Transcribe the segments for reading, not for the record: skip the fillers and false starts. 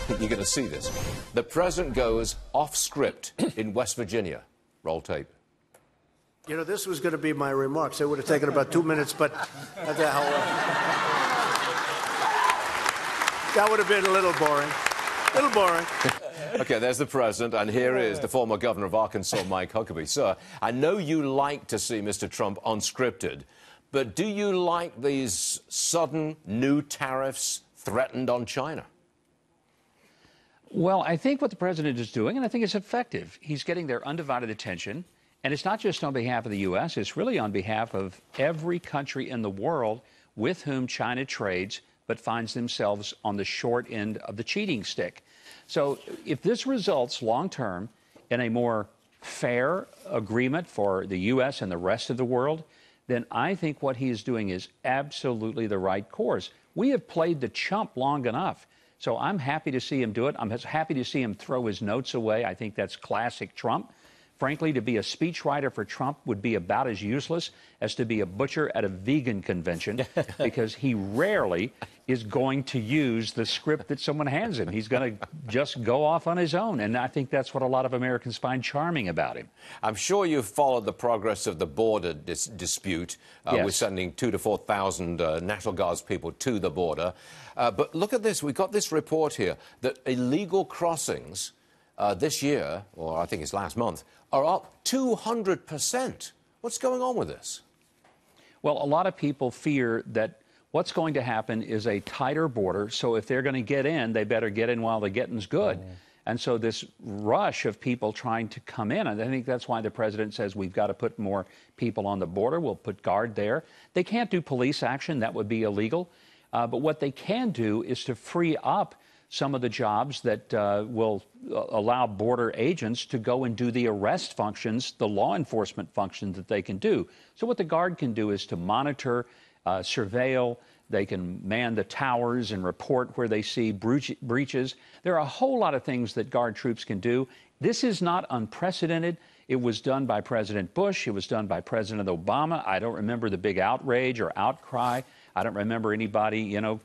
You're going to see this. The president goes off script in West Virginia. Roll tape. You know, this was going to be my remarks. It would have taken about 2 minutes, but that would have been a little boring. A little boring. Okay, there's the president, and here is the former governor of Arkansas, Mike Huckabee. Sir, I know you like to see Mr. Trump unscripted, but do you like these sudden new tariffs threatened on China? Well, I think what the president is doing, and I think it's effective, he's getting their undivided attention. And it's not just on behalf of the U.S., it's really on behalf of every country in the world with whom China trades but finds themselves on the short end of the cheating stick. So if this results long-term in a more fair agreement for the U.S. and the rest of the world, then I think what he is doing is absolutely the right course. We have played the chump long enough. So I'm happy to see him do it. I'm happy to see him throw his notes away. I think that's classic Trump. Frankly, to be a speechwriter for Trump would be about as useless as to be a butcher at a vegan convention, because he rarely is going to use the script that someone hands him. He's going to just go off on his own, and I think that's what a lot of Americans find charming about him. I'm sure you've followed the progress of the border dispute. Yes. We're sending 2,000 to 4,000 National Guards people to the border. But look at this. We've got this report here that illegal crossings this year, or I think it's last month, are up 200%. What's going on with this? Well, a lot of people fear that what's going to happen is a tighter border, so if they're going to get in, they better get in while the getting's good. And so this rush of people trying to come in, and I think that's why the president says we've got to put more people on the border. We'll put guard there. They can't do police action. That would be illegal. But what they can do is to free up some of the jobs that will allow border agents to go and do the arrest functions, the law enforcement functions that they can do. So what the Guard can do is to monitor, surveil. They can man the towers and report where they see breaches. There are a whole lot of things that Guard troops can do. This is not unprecedented. It was done by President Bush. It was done by President Obama. I don't remember the big outrage or outcry. I don't remember anybody, you know,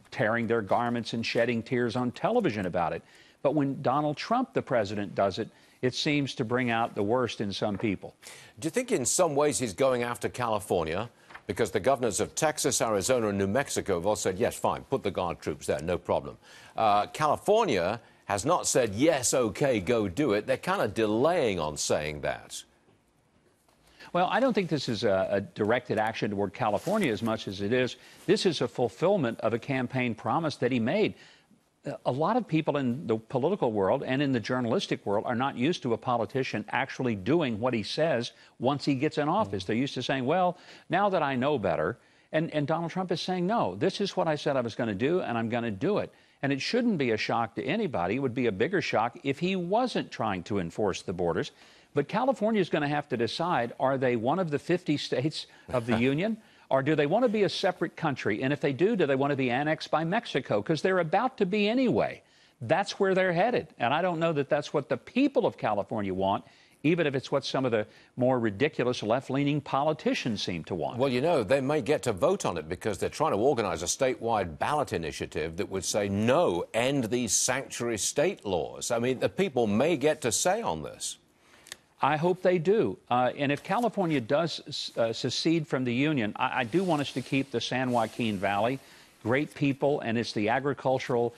tearing their garments and shedding tears on television about it. But when Donald Trump, the president, does it, it seems to bring out the worst in some people. Do you think in some ways he's going after California? Because the governors of Texas, Arizona, and New Mexico have all said, yes, fine, put the Guard troops there, no problem. California has not said, yes, OK, go do it. They're kind of delaying on saying that. Well, I don't think this is a directed action toward California as much as it is. This is a fulfillment of a campaign promise that he made. A lot of people in the political world and in the journalistic world are not used to a politician actually doing what he says once he gets in office. They're used to saying, well, now that I know better. And Donald Trump is saying, no, this is what I said I was going to do, and I'm going to do it. And it shouldn't be a shock to anybody. It would be a bigger shock if he wasn't trying to enforce the borders. But California is going to have to decide, are they one of the 50 states of the Union, or do they want to be a separate country? And if they do they want to be annexed by Mexico? Because they're about to be anyway. That's where they're headed. And I don't know that that's what the people of California want, even if it's what some of the more ridiculous left-leaning politicians seem to want. Well, you know, they may get to vote on it because they're trying to organize a statewide ballot initiative that would say, no, end these sanctuary state laws. I mean, the people may get to say on this. I hope they do. And if California does secede from the Union, I do want us to keep the San Joaquin Valley. Great people, and it's the agricultural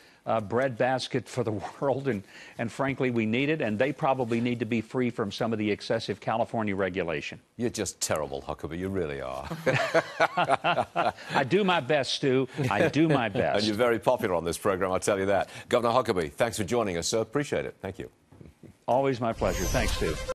breadbasket for the world, and frankly, we need it, and they probably need to be free from some of the excessive California regulation. You're just terrible, Huckabee. You really are. I do my best, Stu. I do my best. And you're very popular on this program, I'll tell you that. Governor Huckabee, thanks for joining us, sir. Appreciate it. Thank you. Always my pleasure. Thanks, Stu.